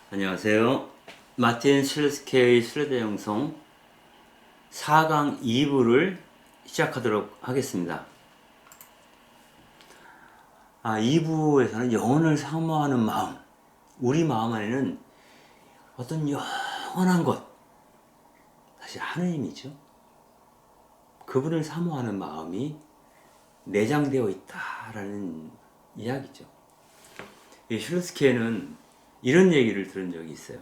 안녕하세요. 마틴 실레스케의 순례대영성 4강 2부를 시작하도록 하겠습니다. 2부에서는 영혼을 사모하는 마음, 우리 마음 안에는 어떤 영원한 것, 사실 하느님이죠. 그분을 사모하는 마음이 내장되어 있다라는 이야기죠. 이 실레스케는 이런 얘기를 들은 적이 있어요.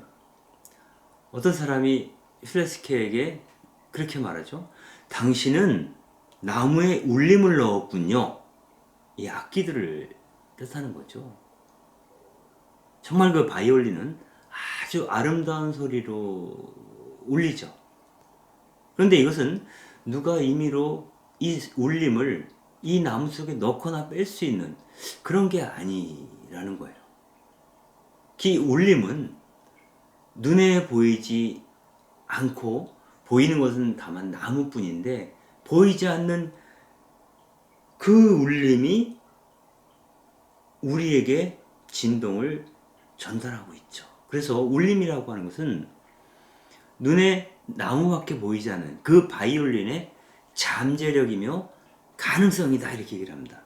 어떤 사람이 슐레스케에게 그렇게 말하죠. 당신은 나무에 울림을 넣었군요. 이 악기들을 뜻하는 거죠. 정말 그 바이올린은 아주 아름다운 소리로 울리죠. 그런데 이것은 누가 임의로 이 울림을 이 나무 속에 넣거나 뺄 수 있는 그런 게 아니라는 거예요. 그 울림은 눈에 보이지 않고 보이는 것은 다만 나무뿐인데 보이지 않는 그 울림이 우리에게 진동을 전달하고 있죠. 그래서 울림이라고 하는 것은 눈에 나무밖에 보이지 않는 그 바이올린의 잠재력이며 가능성이다 이렇게 얘기를 합니다.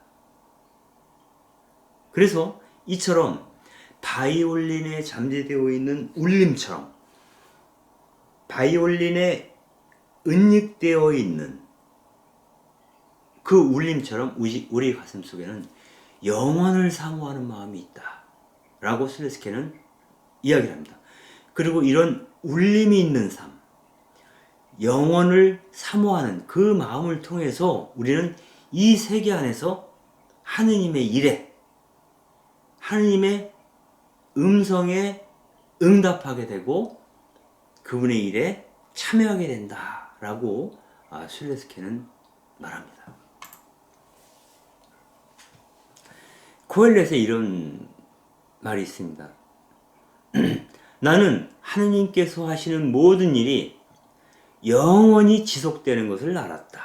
그래서 이처럼 바이올린에 잠재되어 있는 울림처럼 바이올린에 은닉되어 있는 그 울림처럼 우리 가슴 속에는 영원을 사모하는 마음이 있다 라고 슬레스케는 이야기를 합니다. 그리고 이런 울림이 있는 삶, 영원을 사모하는 그 마음을 통해서 우리는 이 세계 안에서 하느님의 일에, 하느님의 음성에 응답하게 되고 그분의 일에 참여하게 된다라고 슐레스케는 말합니다. 코엘렛에 이런 말이 있습니다. 나는 하느님께서 하시는 모든 일이 영원히 지속되는 것을 알았다.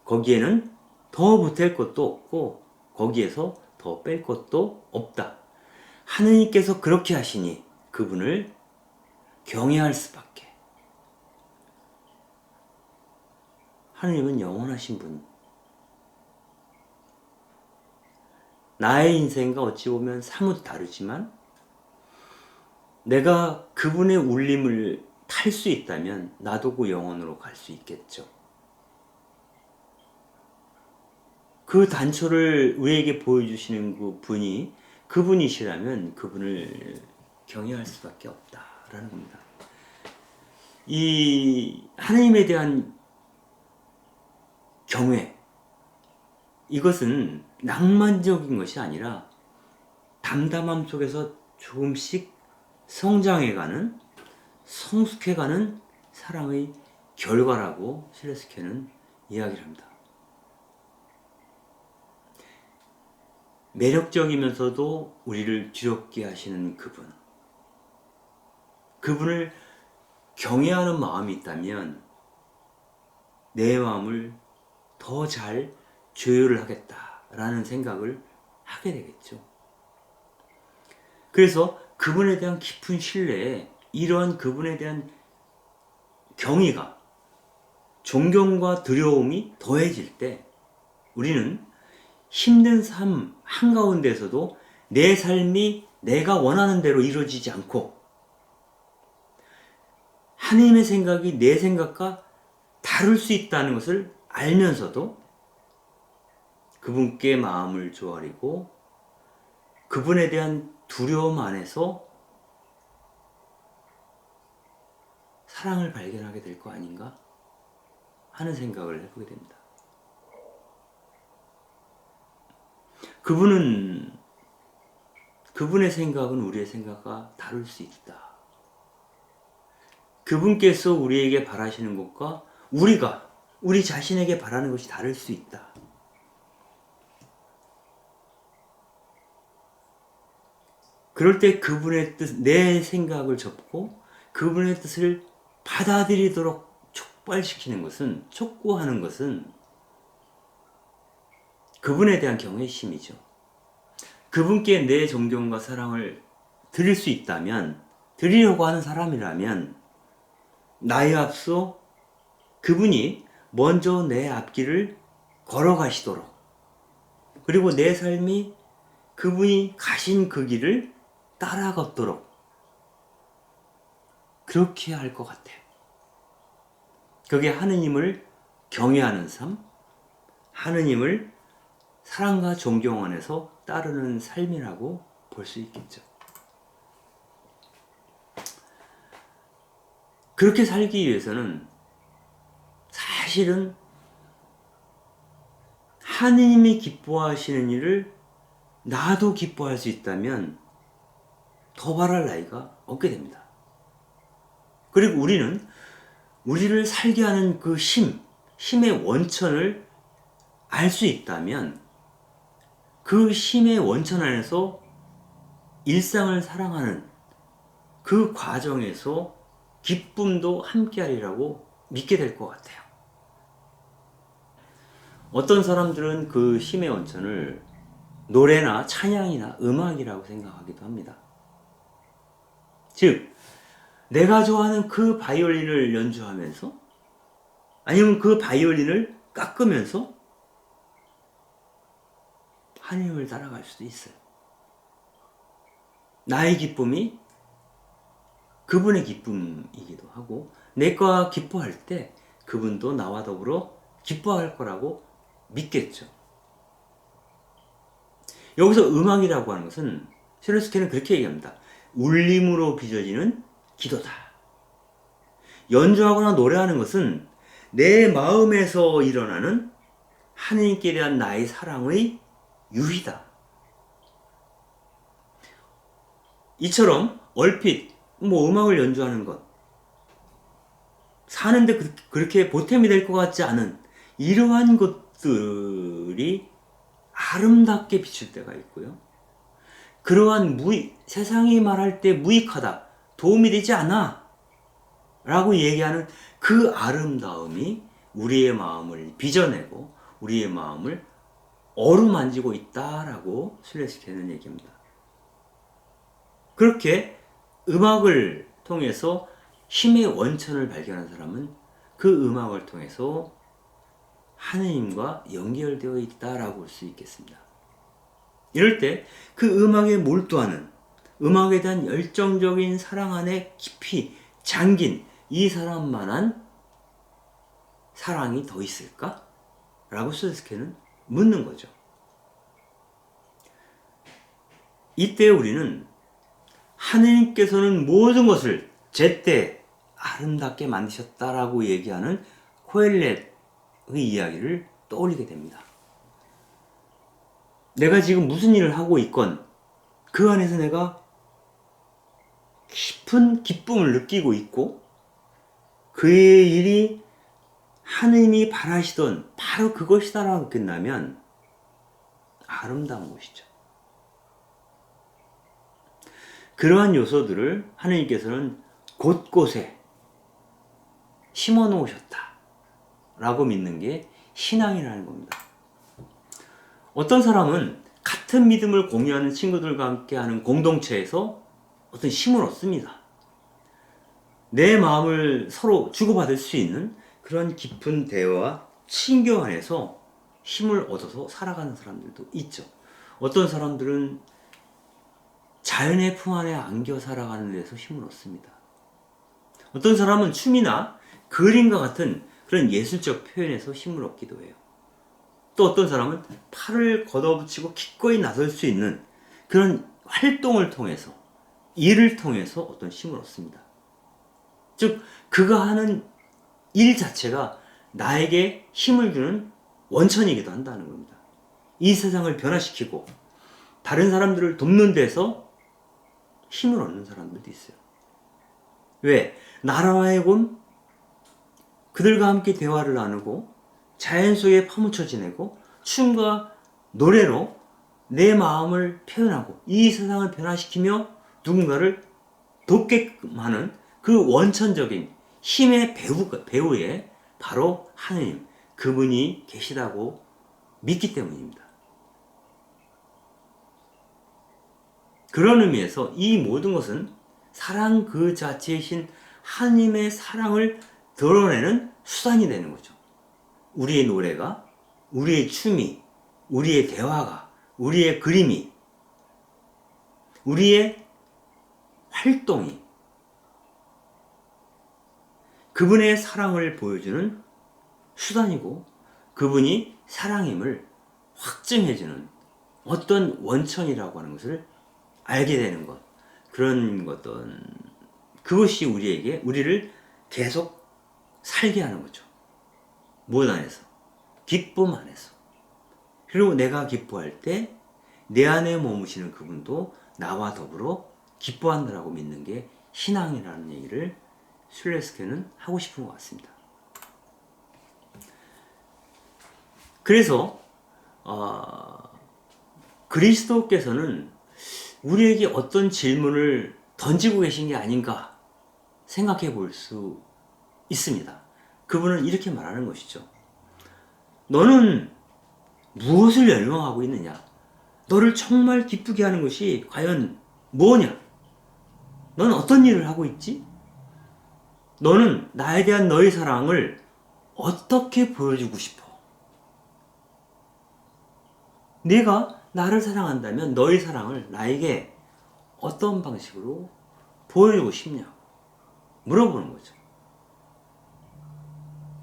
거기에는 더 보탤 것도 없고 거기에서 더 뺄 것도 없다. 하느님께서 그렇게 하시니 그분을 경외할 수밖에. 하느님은 영원하신 분. 나의 인생과 어찌 보면 사뭇 다르지만 내가 그분의 울림을 탈 수 있다면 나도 그 영혼으로 갈 수 있겠죠. 그 단초를 우리에게 보여주시는 그 분이 그분이시라면 그분을 경외할 수밖에 없다라는 겁니다. 이 하나님에 대한 경외, 이것은 낭만적인 것이 아니라 담담함 속에서 조금씩 성장해가는, 성숙해가는 사랑의 결과라고 실레스케는 이야기를 합니다. 매력적이면서도 우리를 두렵게 하시는 그분, 그분을 경외하는 마음이 있다면 내 마음을 더 잘 조율을 하겠다라는 생각을 하게 되겠죠. 그래서 그분에 대한 깊은 신뢰에 이러한 그분에 대한 경의가, 존경과 두려움이 더해질 때 우리는 힘든 삶 한가운데서도 내 삶이 내가 원하는 대로 이루어지지 않고 하나님의 생각이 내 생각과 다를 수 있다는 것을 알면서도 그분께 마음을 조아리고 그분에 대한 두려움 안에서 사랑을 발견하게 될 거 아닌가 하는 생각을 해보게 됩니다. 그분의 생각은 우리의 생각과 다를 수 있다. 그분께서 우리에게 바라시는 것과 우리 자신에게 바라는 것이 다를 수 있다. 그럴 때 그분의 뜻, 내 생각을 접고 그분의 뜻을 받아들이도록 촉발시키는 것은, 촉구하는 것은 그분에 대한 경외심이죠. 그분께 내 존경과 사랑을 드릴 수 있다면 드리려고 하는 사람이라면 나에 앞서 그분이 먼저 내 앞길을 걸어가시도록, 그리고 내 삶이 그분이 가신 그 길을 따라 걷도록 그렇게 할 것 같아요. 그게 하느님을 경외하는 삶, 하느님을 사랑과 존경 안에서 따르는 삶이라고 볼 수 있겠죠. 그렇게 살기 위해서는 사실은 하느님이 기뻐하시는 일을 나도 기뻐할 수 있다면 더 바랄 나이가 없게 됩니다. 그리고 우리는 우리를 살게 하는 그 힘의 원천을 알 수 있다면 그 힘의 원천 안에서 일상을 사랑하는 그 과정에서 기쁨도 함께하리라고 믿게 될 것 같아요. 어떤 사람들은 그 힘의 원천을 노래나 찬양이나 음악이라고 생각하기도 합니다. 즉, 내가 좋아하는 그 바이올린을 연주하면서 아니면 그 바이올린을 깎으면서 하느님을 따라갈 수도 있어요. 나의 기쁨이 그분의 기쁨이기도 하고 내가 기뻐할 때 그분도 나와 더불어 기뻐할 거라고 믿겠죠. 여기서 음악이라고 하는 것은 셰르스케는 그렇게 얘기합니다. 울림으로 빚어지는 기도다. 연주하거나 노래하는 것은 내 마음에서 일어나는 하느님께 대한 나의 사랑의 유희다. 이처럼 얼핏 음악을 연주하는 것, 사는데 그렇게 보탬이 될 것 같지 않은 이러한 것들이 아름답게 비칠 때가 있고요. 그러한 세상이 말할 때 무익하다, 도움이 되지 않아 라고 얘기하는 그 아름다움이 우리의 마음을 빚어내고 우리의 마음을 어루만지고 있다라고 슐레스케는 얘기합니다. 그렇게 음악을 통해서 힘의 원천을 발견한 사람은 그 음악을 통해서 하느님과 연결되어 있다라고 볼 수 있겠습니다. 이럴 때 그 음악에 몰두하는, 음악에 대한 열정적인 사랑 안에 깊이 잠긴 이 사람만한 사랑이 더 있을까? 라고 슐레스케는 묻는 거죠. 이때 우리는 하느님께서는 모든 것을 제때 아름답게 만드셨다라고 얘기하는 코엘렛의 이야기를 떠올리게 됩니다. 내가 지금 무슨 일을 하고 있건 그 안에서 내가 깊은 기쁨을 느끼고 있고 그의 일이 하느님이 바라시던 바로 그것이다라고 느낀다면 아름다운 것이죠. 그러한 요소들을 하느님께서는 곳곳에 심어 놓으셨다 라고 믿는 게 신앙이라는 겁니다. 어떤 사람은 같은 믿음을 공유하는 친구들과 함께하는 공동체에서 어떤 힘을 얻습니다. 내 마음을 서로 주고받을 수 있는 그런 깊은 대화와 친교 안에서 힘을 얻어서 살아가는 사람들도 있죠. 어떤 사람들은 자연의 품 안에 안겨 살아가는 데서 힘을 얻습니다. 어떤 사람은 춤이나 그림과 같은 그런 예술적 표현에서 힘을 얻기도 해요. 또 어떤 사람은 팔을 걷어붙이고 기꺼이 나설 수 있는 그런 활동을 통해서, 일을 통해서 어떤 힘을 얻습니다. 즉, 그가 하는 일 자체가 나에게 힘을 주는 원천이기도 한다는 겁니다. 이 세상을 변화시키고 다른 사람들을 돕는 데서 힘을 얻는 사람들도 있어요. 왜? 나로 하여금 그들과 함께 대화를 나누고 자연 속에 파묻혀 지내고 춤과 노래로 내 마음을 표현하고 이 세상을 변화시키며 누군가를 돕게끔 하는 그 원천적인 힘의 배후에 바로 하느님, 그분이 계시다고 믿기 때문입니다. 그런 의미에서 이 모든 것은 사랑 그 자체이신 하나님의 사랑을 드러내는 수단이 되는 거죠. 우리의 노래가, 우리의 춤이, 우리의 대화가, 우리의 그림이, 우리의 활동이 그분의 사랑을 보여주는 수단이고, 그분이 사랑임을 확증해주는 어떤 원천이라고 하는 것을 알게 되는 것, 그런 것은 그것이 우리를 계속 살게 하는 거죠. 무엇 안에서? 기쁨 안에서. 그리고 내가 기뻐할 때 내 안에 머무시는 그분도 나와 더불어 기뻐한다라고 믿는 게 신앙이라는 얘기를 슐레스케는 하고 싶은 것 같습니다. 그래서 그리스도께서는 우리에게 어떤 질문을 던지고 계신 게 아닌가 생각해 볼 수 있습니다. 그분은 이렇게 말하는 것이죠. 너는 무엇을 열망하고 있느냐? 너를 정말 기쁘게 하는 것이 과연 뭐냐? 너는 어떤 일을 하고 있지? 너는 나에 대한 너의 사랑을 어떻게 보여주고 싶어? 네가 나를 사랑한다면 너의 사랑을 나에게 어떤 방식으로 보여주고 싶냐? 물어보는 거죠.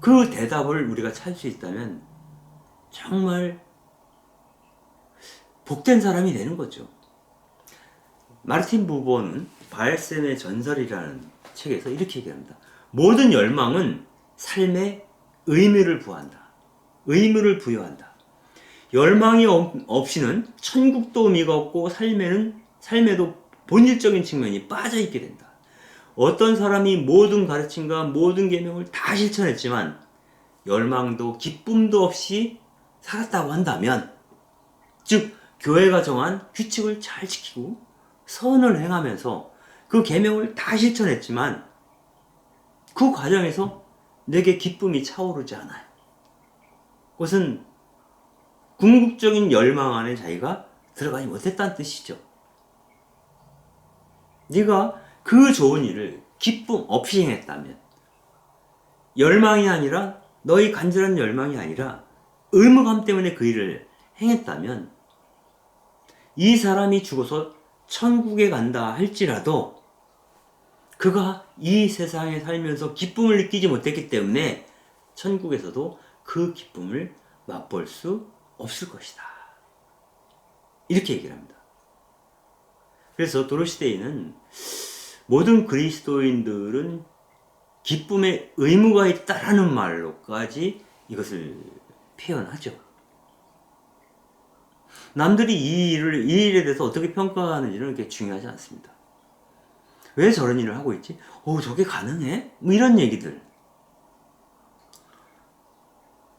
그 대답을 우리가 찾을 수 있다면 정말 복된 사람이 되는 거죠. 마르틴 부버는 바알셈의 전설이라는 책에서 이렇게 얘기합니다. 모든 열망은 삶에 의미를 부여한다. 열망이 없이는 천국도 의미가 없고 삶에도 본질적인 측면이 빠져있게 된다. 어떤 사람이 모든 가르침과 모든 계명을 다 실천했지만 열망도 기쁨도 없이 살았다고 한다면, 즉 교회가 정한 규칙을 잘 지키고 선을 행하면서 그 계명을 다 실천했지만 그 과정에서 내게 기쁨이 차오르지 않아요. 그것은 궁극적인 열망 안에 자기가 들어가지 못했다는 뜻이죠. 네가 그 좋은 일을 기쁨 없이 행했다면, 열망이 아니라, 너희 간절한 열망이 아니라 의무감 때문에 그 일을 행했다면, 이 사람이 죽어서 천국에 간다 할지라도 그가 이 세상에 살면서 기쁨을 느끼지 못했기 때문에 천국에서도 그 기쁨을 맛볼 수 없을 것이다. 이렇게 얘기를 합니다. 그래서 도로시데이는 모든 그리스도인들은 기쁨의 의무가 있다라는 말로까지 이것을 표현하죠. 남들이 이 일에 대해서 어떻게 평가하는지는 그렇게 중요하지 않습니다. 왜 저런 일을 하고 있지? 저게 가능해? 뭐 이런 얘기들.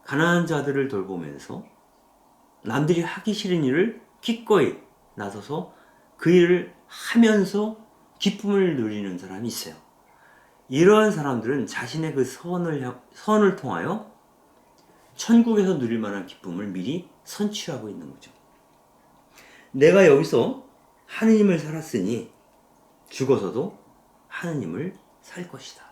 가난한 자들을 돌보면서 남들이 하기 싫은 일을 기꺼이 나서서 그 일을 하면서 기쁨을 누리는 사람이 있어요. 이러한 사람들은 자신의 그 선을 통하여 천국에서 누릴 만한 기쁨을 미리 선취하고 있는 거죠. 내가 여기서 하느님을 살았으니 죽어서도 하느님을 살 것이다.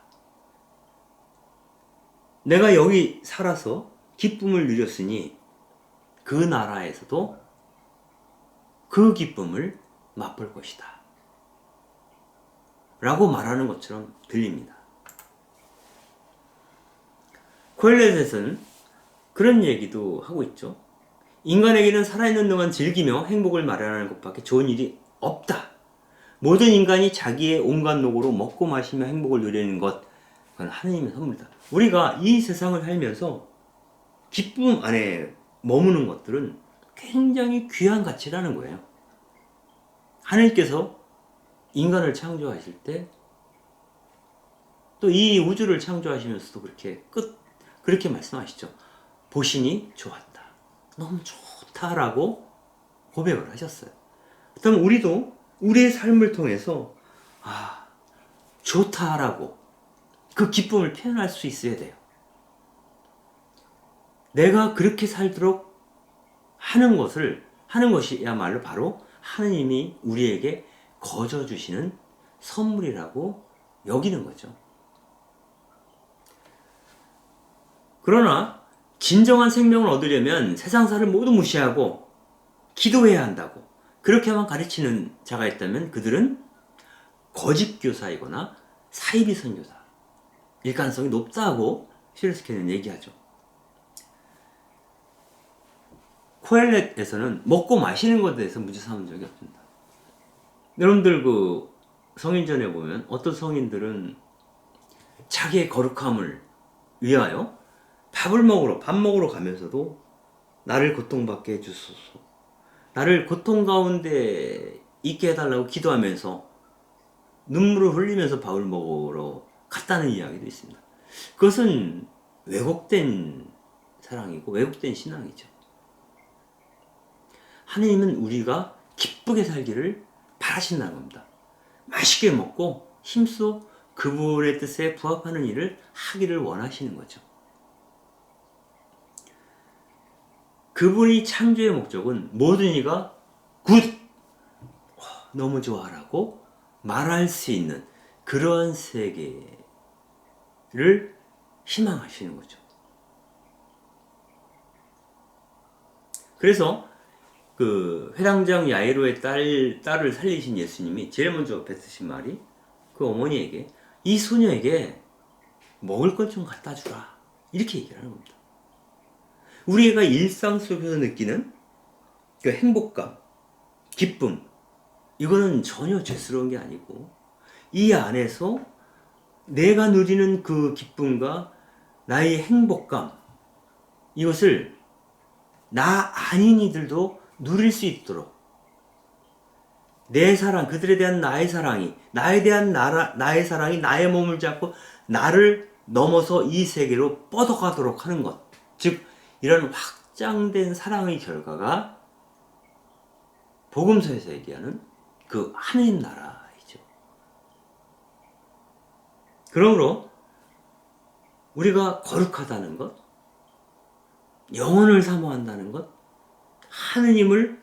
내가 여기 살아서 기쁨을 누렸으니 그 나라에서도 그 기쁨을 맛볼 것이다. 라고 말하는 것처럼 들립니다. 코엘렛은 그런 얘기도 하고 있죠. 인간에게는 살아있는 동안 즐기며 행복을 마련하는 것밖에 좋은 일이 없다. 모든 인간이 자기의 온갖 노고로 먹고 마시며 행복을 누리는 것, 그건 하느님의 선물이다. 우리가 이 세상을 살면서 기쁨 안에 머무는 것들은 굉장히 귀한 가치라는 거예요. 하느님께서 인간을 창조하실 때 또 이 우주를 창조하시면서도 그렇게 말씀하시죠. 보시니 좋았다. 너무 좋다라고 고백을 하셨어요. 그렇다면 우리도 우리의 삶을 통해서 좋다라고 그 기쁨을 표현할 수 있어야 돼요. 내가 그렇게 살도록 하는 것이야말로 바로 하느님이 우리에게 거저 주시는 선물이라고 여기는 거죠. 그러나 진정한 생명을 얻으려면 세상사를 모두 무시하고 기도해야 한다고 그렇게만 가르치는 자가 있다면 그들은 거짓 교사이거나 사이비 선교사 일 가능성이 높다고 힐스케는 얘기하죠. 코엘렛에서는 먹고 마시는 것에 대해서 문제 삼은 적이 없습니다. 여러분들 그 성인전에 보면 어떤 성인들은 자기의 거룩함을 위하여 밥 먹으러 가면서도 나를 고통받게 해주소서, 나를 고통 가운데 있게 해달라고 기도하면서 눈물을 흘리면서 밥을 먹으러 갔다는 이야기도 있습니다. 그것은 왜곡된 사랑이고 왜곡된 신앙이죠. 하나님은 우리가 기쁘게 살기를 바라신다는 겁니다. 맛있게 먹고 힘써 그분의 뜻에 부합하는 일을 하기를 원하시는 거죠. 그분이 창조의 목적은 모든 이가 굿! 너무 좋아라고 말할 수 있는 그러한 세계를 희망하시는 거죠. 그래서 그 회당장 야이로의 딸을 살리신 예수님이 제일 먼저 뱉으신 말이 그 어머니에게 이 소녀에게 먹을 것 좀 갖다 주라 이렇게 얘기를 하는 겁니다. 우리가 일상 속에서 느끼는 그 행복감, 기쁨 이거는 전혀 죄스러운 게 아니고 이 안에서 내가 누리는 그 기쁨과 나의 행복감 이것을 나 아닌 이들도 누릴 수 있도록 내 사랑, 그들에 대한 나의 사랑이 나에 대한 나의 사랑이 나의 몸을 잡고 나를 넘어서 이 세계로 뻗어가도록 하는 것, 즉 이런 확장된 사랑의 결과가 복음서에서 얘기하는 그 하나님 나라이죠. 그러므로 우리가 거룩하다는 것, 영혼을 사모한다는 것, 하느님을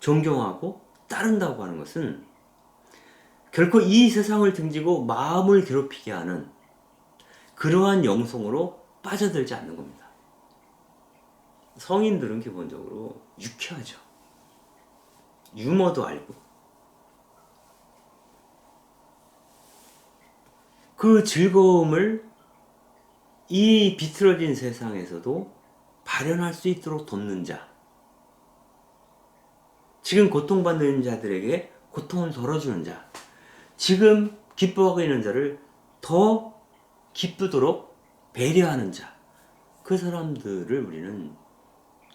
존경하고 따른다고 하는 것은 결코 이 세상을 등지고 마음을 괴롭히게 하는 그러한 영성으로 빠져들지 않는 겁니다. 성인들은 기본적으로 유쾌하죠. 유머도 알고 그 즐거움을 이 비틀어진 세상에서도 발현할 수 있도록 돕는 자, 지금 고통받는 자들에게 고통을 덜어주는 자, 지금 기뻐하고 있는 자를 더 기쁘도록 배려하는 자, 그 사람들을 우리는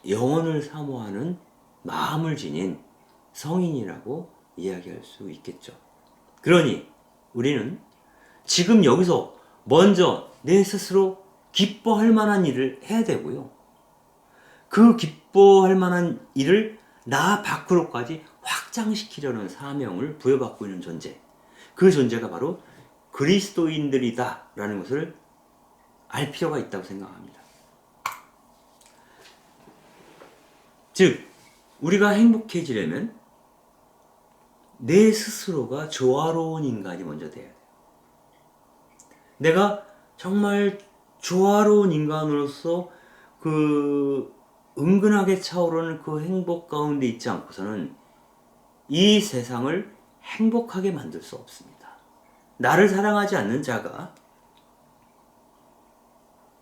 영혼을 사모하는 마음을 지닌 성인이라고 이야기할 수 있겠죠. 그러니 우리는 지금 여기서 먼저 내 스스로 기뻐할 만한 일을 해야 되고요. 그 기뻐할 만한 일을 나 밖으로까지 확장시키려는 사명을 부여받고 있는 존재, 그 존재가 바로 그리스도인들이다 라는 것을 알 필요가 있다고 생각합니다. 즉 우리가 행복해지려면 내 스스로가 조화로운 인간이 먼저 돼야 돼요. 내가 정말 조화로운 인간으로서 그 은근하게 차오르는 그 행복 가운데 있지 않고서는 이 세상을 행복하게 만들 수 없습니다. 나를 사랑하지 않는 자가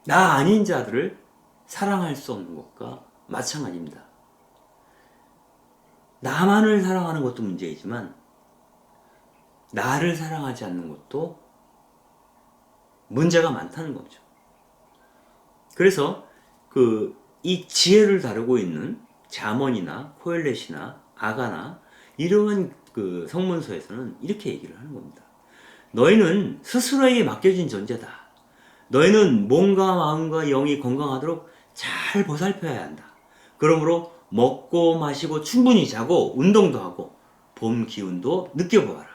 나 아닌 자들을 사랑할 수 없는 것과 마찬가지입니다. 나만을 사랑하는 것도 문제이지만 나를 사랑하지 않는 것도 문제가 많다는 거죠. 그래서 이 지혜를 다루고 있는 잠언이나 코엘렛이나 아가나 이러한 그 성문서에서는 이렇게 얘기를 하는 겁니다. 너희는 스스로에게 맡겨진 존재다. 너희는 몸과 마음과 영이 건강하도록 잘 보살펴야 한다. 그러므로 먹고 마시고 충분히 자고 운동도 하고 봄 기운도 느껴보아라.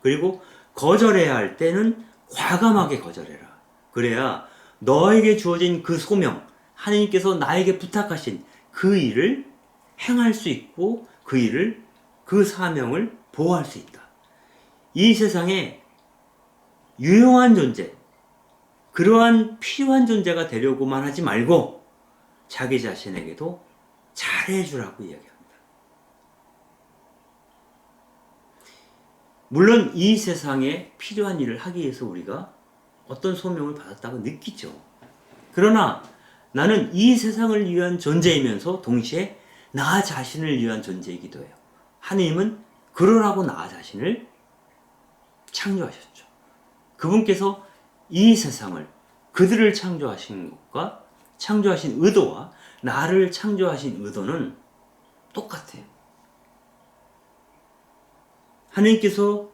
그리고 거절해야 할 때는 과감하게 거절해라. 그래야 너에게 주어진 그 소명, 하나님께서 나에게 부탁하신 그 일을 행할 수 있고 그 사명을 보호할 수 있다. 이 세상에 유용한 존재, 그러한 필요한 존재가 되려고만 하지 말고 자기 자신에게도 잘해주라고 이야기합니다. 물론 이 세상에 필요한 일을 하기 위해서 우리가 어떤 소명을 받았다고 느끼죠. 그러나 나는 이 세상을 위한 존재이면서 동시에 나 자신을 위한 존재이기도 해요. 하느님은 그러라고 나 자신을 창조하셨죠. 그분께서 이 세상을, 그들을 창조하신 것과 창조하신 의도와 나를 창조하신 의도는 똑같아요. 하느님께서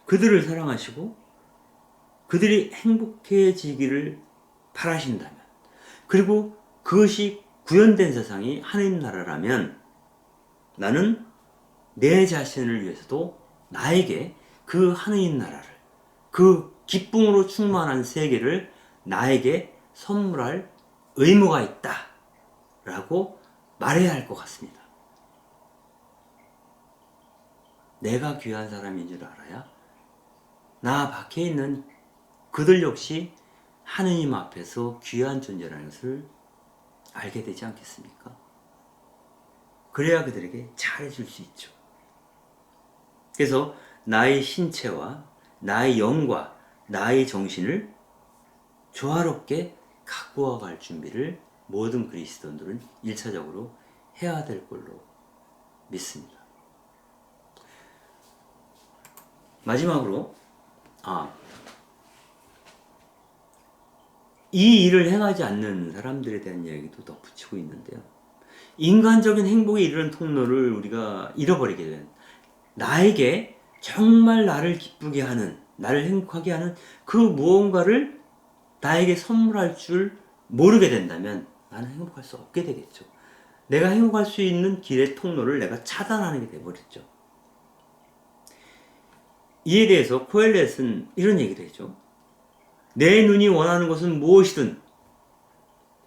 그들을 사랑하시고 그들이 행복해지기를 바라신다면, 그리고 그것이 구현된 세상이 하느님 나라라면 나는 내 자신을 위해서도 나에게 그 하느님 나라를, 그 기쁨으로 충만한 세계를 나에게 선물할 의무가 있다 라고 말해야 할 것 같습니다. 내가 귀한 사람인 줄 알아야 나 밖에 있는 그들 역시 하느님 앞에서 귀한 존재라는 것을 알게 되지 않겠습니까? 그래야 그들에게 잘해줄 수 있죠. 그래서 나의 신체와 나의 영과 나의 정신을 조화롭게 가꾸어 갈 준비를 모든 그리스도인들은 1차적으로 해야 될 걸로 믿습니다. 마지막으로 이 일을 행하지 않는 사람들에 대한 이야기도 덧붙이고 있는데요. 인간적인 행복에 이르는 통로를 우리가 잃어버리게 된, 나에게 정말 나를 기쁘게 하는, 나를 행복하게 하는 그 무언가를 나에게 선물할 줄 모르게 된다면 나는 행복할 수 없게 되겠죠. 내가 행복할 수 있는 길의 통로를 내가 차단하는 게 되어버렸죠. 이에 대해서 코엘렛은 이런 얘기를 했죠. 내 눈이 원하는 것은 무엇이든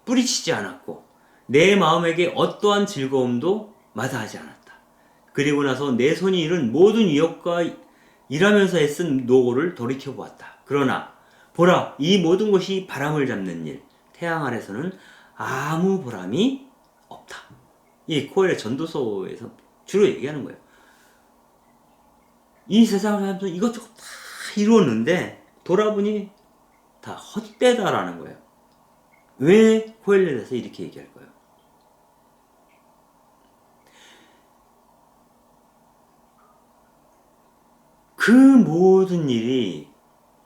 뿌리치지 않았고 내 마음에게 어떠한 즐거움도 마다하지 않았다. 그리고 나서 내 손이 이룬 모든 위협과 일하면서 애쓴 노고를 돌이켜보았다. 그러나 보라, 이 모든 것이 바람을 잡는 일, 태양 아래서는 아무 보람이 없다. 이 코엘렛 전도서에서 주로 얘기하는 거예요. 이 세상 사람들은 이것저것 다 이루었는데 돌아보니 다 헛되다라는 거예요. 왜 코엘렛에서 이렇게 얘기할까요? 그 모든 일이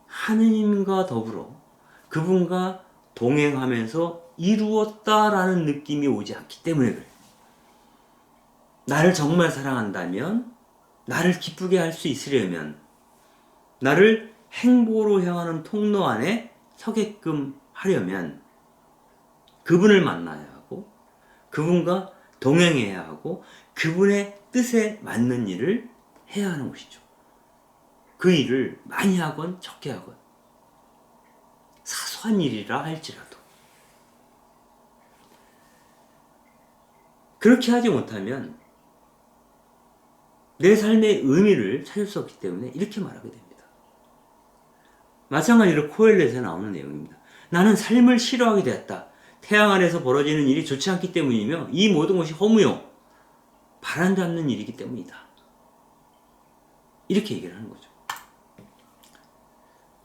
하느님과 더불어 그분과 동행하면서 이루었다라는 느낌이 오지 않기 때문에 그래요. 나를 정말 사랑한다면, 나를 기쁘게 할 수 있으려면, 나를 행복으로 향하는 통로 안에 서게끔 하려면 그분을 만나야 하고 그분과 동행해야 하고 그분의 뜻에 맞는 일을 해야 하는 것이죠. 그 일을 많이 하건 적게 하건 사소한 일이라 할지라도 그렇게 하지 못하면 내 삶의 의미를 찾을 수 없기 때문에 이렇게 말하게 됩니다. 마찬가지로 코엘렛에 나오는 내용입니다. 나는 삶을 싫어하게 되었다. 태양 아래서 벌어지는 일이 좋지 않기 때문이며 이 모든 것이 허무요 바람 잡는 일이기 때문이다. 이렇게 얘기를 하는 거죠.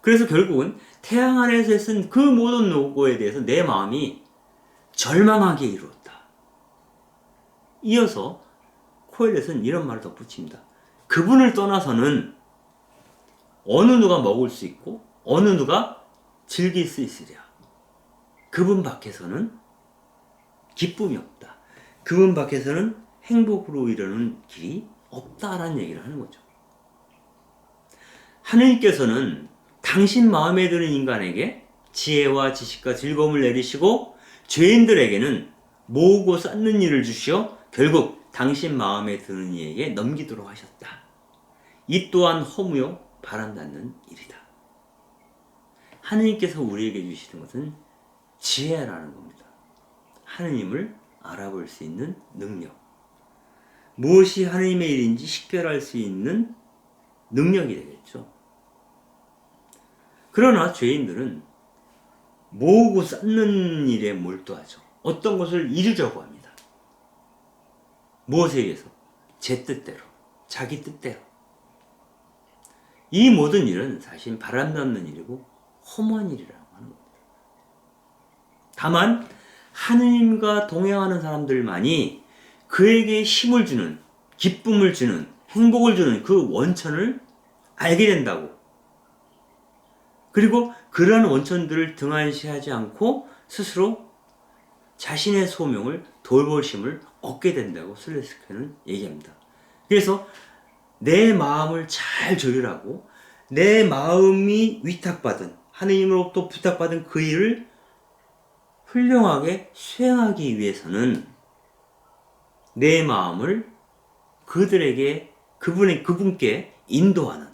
그래서 결국은 태양 아래에서 쓴 그 모든 노고에 대해서 내 마음이 절망하게 이루었다. 이어서 코엘렛은 이런 말을 덧붙입니다. 그분을 떠나서는 어느 누가 먹을 수 있고 어느 누가 즐길 수 있으랴. 그분 밖에서는 기쁨이 없다. 그분 밖에서는 행복으로 이르는 길이 없다라는 얘기를 하는 거죠. 하느님께서는 당신 마음에 드는 인간에게 지혜와 지식과 즐거움을 내리시고 죄인들에게는 모으고 쌓는 일을 주시어 결국 당신 마음에 드는 이에게 넘기도록 하셨다. 이 또한 허무요 바람닿는 일이다. 하느님께서 우리에게 주시는 것은 지혜라는 겁니다. 하느님을 알아볼 수 있는 능력. 무엇이 하느님의 일인지 식별할 수 있는 능력이 되겠죠. 그러나 죄인들은 모으고 쌓는 일에 몰두하죠. 어떤 것을 이루려고 합니다. 무엇에 의해서? 제 뜻대로, 자기 뜻대로. 이 모든 일은 사실 바람잡는 일이고 허무한 일이라고 하는 겁니다. 다만 하느님과 동행하는 사람들만이 그에게 힘을 주는, 기쁨을 주는, 행복을 주는 그 원천을 알게 된다고. 그리고 그러한 원천들을 등한시하지 않고 스스로 자신의 소명을 돌보심을 얻게 된다고 슬레스케는 얘기합니다. 그래서 내 마음을 잘 조율하고 내 마음이 위탁받은, 하느님으로부터 부탁받은 그 일을 훌륭하게 수행하기 위해서는 내 마음을 그분께 인도하는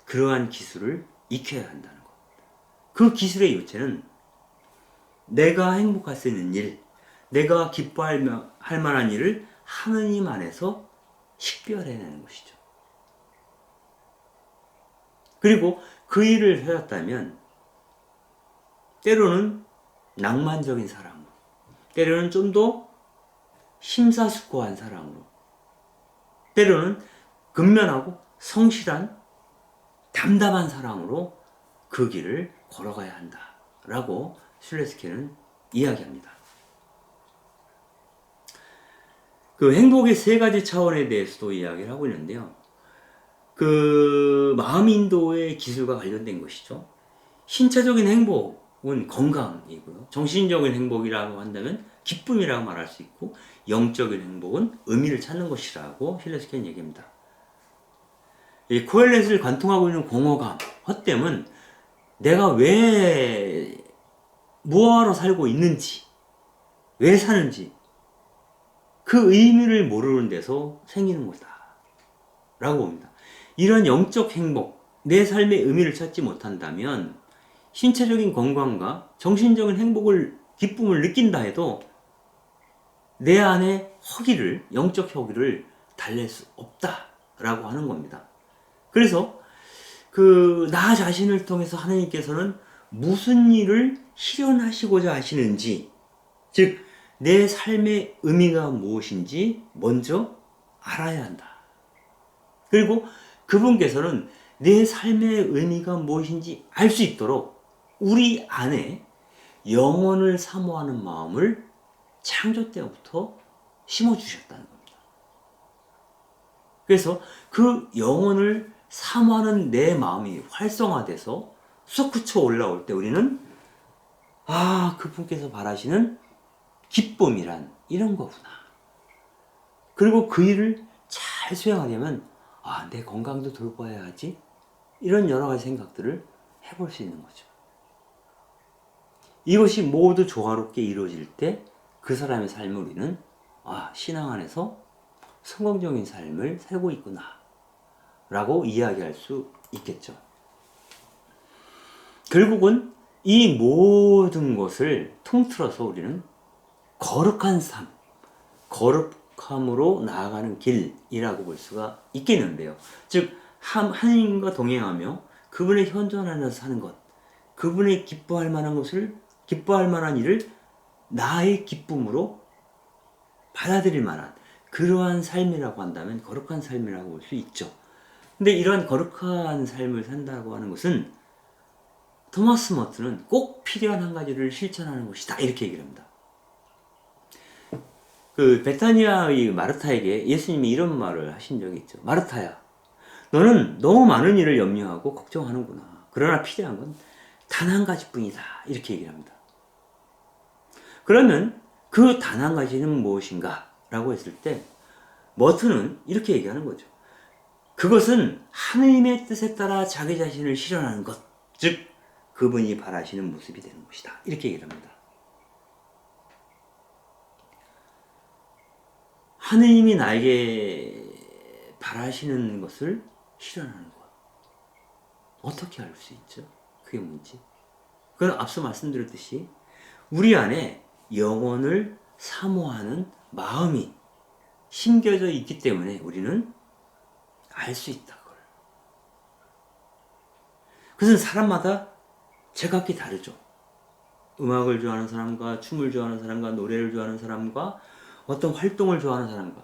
그러한 기술을 익혀야 한다는 것. 그 기술의 요체는 내가 행복할 수 있는 일, 내가 기뻐할 만한 일을 하느님 안에서 식별해내는 것이죠. 그리고 그 일을 해왔다면 때로는 낭만적인 사랑으로, 때로는 좀 더 심사숙고한 사랑으로, 때로는 근면하고 성실한 담담한 사랑으로 그 길을 걸어가야 한다라고 슐레스케는 이야기합니다. 그 행복의 세 가지 차원에 대해서도 이야기를 하고 있는데요. 그 마음 인도의 기술과 관련된 것이죠. 신체적인 행복은 건강이고요. 정신적인 행복이라고 한다면 기쁨이라고 말할 수 있고, 영적인 행복은 의미를 찾는 것이라고 슐레스케는 얘기합니다. 이 코엘렛을 관통하고 있는 공허감, 헛됨은 내가 왜 무엇하러 살고 있는지, 왜 사는지 그 의미를 모르는 데서 생기는 것이다 라고 봅니다. 이런 영적 행복, 내 삶의 의미를 찾지 못한다면 신체적인 건강과 정신적인 기쁨을 느낀다 해도 내 안에 영적 허기를 달랠 수 없다라고 하는 겁니다. 그래서 나 자신을 통해서 하나님께서는 무슨 일을 실현하시고자 하시는지, 즉 내 삶의 의미가 무엇인지 먼저 알아야 한다. 그리고 그분께서는 내 삶의 의미가 무엇인지 알 수 있도록 우리 안에 영혼을 사모하는 마음을 창조 때부터 심어주셨다는 겁니다. 그래서 그 영혼을 사모하는 내 마음이 활성화돼서 솟구쳐 올라올 때 우리는 그분께서 바라시는 기쁨이란 이런 거구나. 그리고 그 일을 잘 수행하려면 내 건강도 돌봐야 하지. 이런 여러 가지 생각들을 해볼 수 있는 거죠. 이것이 모두 조화롭게 이루어질 때 그 사람의 삶을 우리는 신앙 안에서 성공적인 삶을 살고 있구나 라고 이야기할 수 있겠죠. 결국은 이 모든 것을 통틀어서 우리는 거룩한 삶, 거룩함으로 나아가는 길이라고 볼 수가 있겠는데요. 즉 하나님과 동행하며 그분의 현존 안에서 사는 것, 그분의 기뻐할 만한 일을 나의 기쁨으로 받아들일 만한 그러한 삶이라고 한다면 거룩한 삶이라고 볼 수 있죠. 근데 이러한 거룩한 삶을 산다고 하는 것은 토마스 머트는 꼭 필요한 한 가지를 실천하는 것이다 이렇게 얘기를 합니다. 베타니아의 마르타에게 예수님이 이런 말을 하신 적이 있죠. 마르타야, 너는 너무 많은 일을 염려하고 걱정하는구나. 그러나 필요한 건 단 한 가지뿐이다 이렇게 얘기를 합니다. 그러면 그 단 한 가지는 무엇인가 라고 했을 때 머트는 이렇게 얘기하는 거죠. 그것은 하느님의 뜻에 따라 자기 자신을 실현하는 것, 즉 그분이 바라시는 모습이 되는 것이다 이렇게 얘기를 합니다. 하느님이 나에게 바라시는 것을 실현하는 것, 어떻게 알 수 있죠? 그게 뭔지. 그건 앞서 말씀드렸듯이 우리 안에 영혼을 사모하는 마음이 심겨져 있기 때문에 우리는 알 수 있다. 그걸. 그것은 사람마다 제각기 다르죠. 음악을 좋아하는 사람과 춤을 좋아하는 사람과 노래를 좋아하는 사람과 어떤 활동을 좋아하는 사람과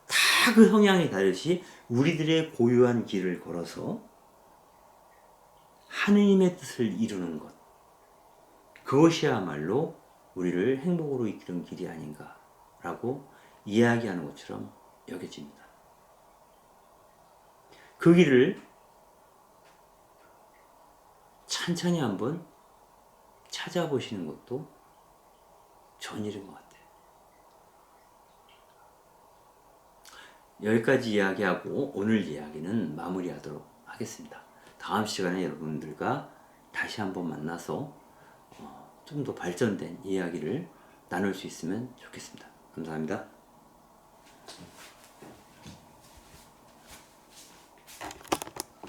다 그 성향이 다르시 우리들의 고유한 길을 걸어서 하느님의 뜻을 이루는 것, 그것이야말로 우리를 행복으로 이끄는 길이 아닌가라고 이야기하는 것처럼 여겨집니다. 그 길을 찬찬히 한번 찾아보시는 것도 좋은 일인 것 같아요. 여기까지 이야기하고 오늘 이야기는 마무리하도록 하겠습니다. 다음 시간에 여러분들과 다시 한번 만나서 좀 더 발전된 이야기를 나눌 수 있으면 좋겠습니다. 감사합니다.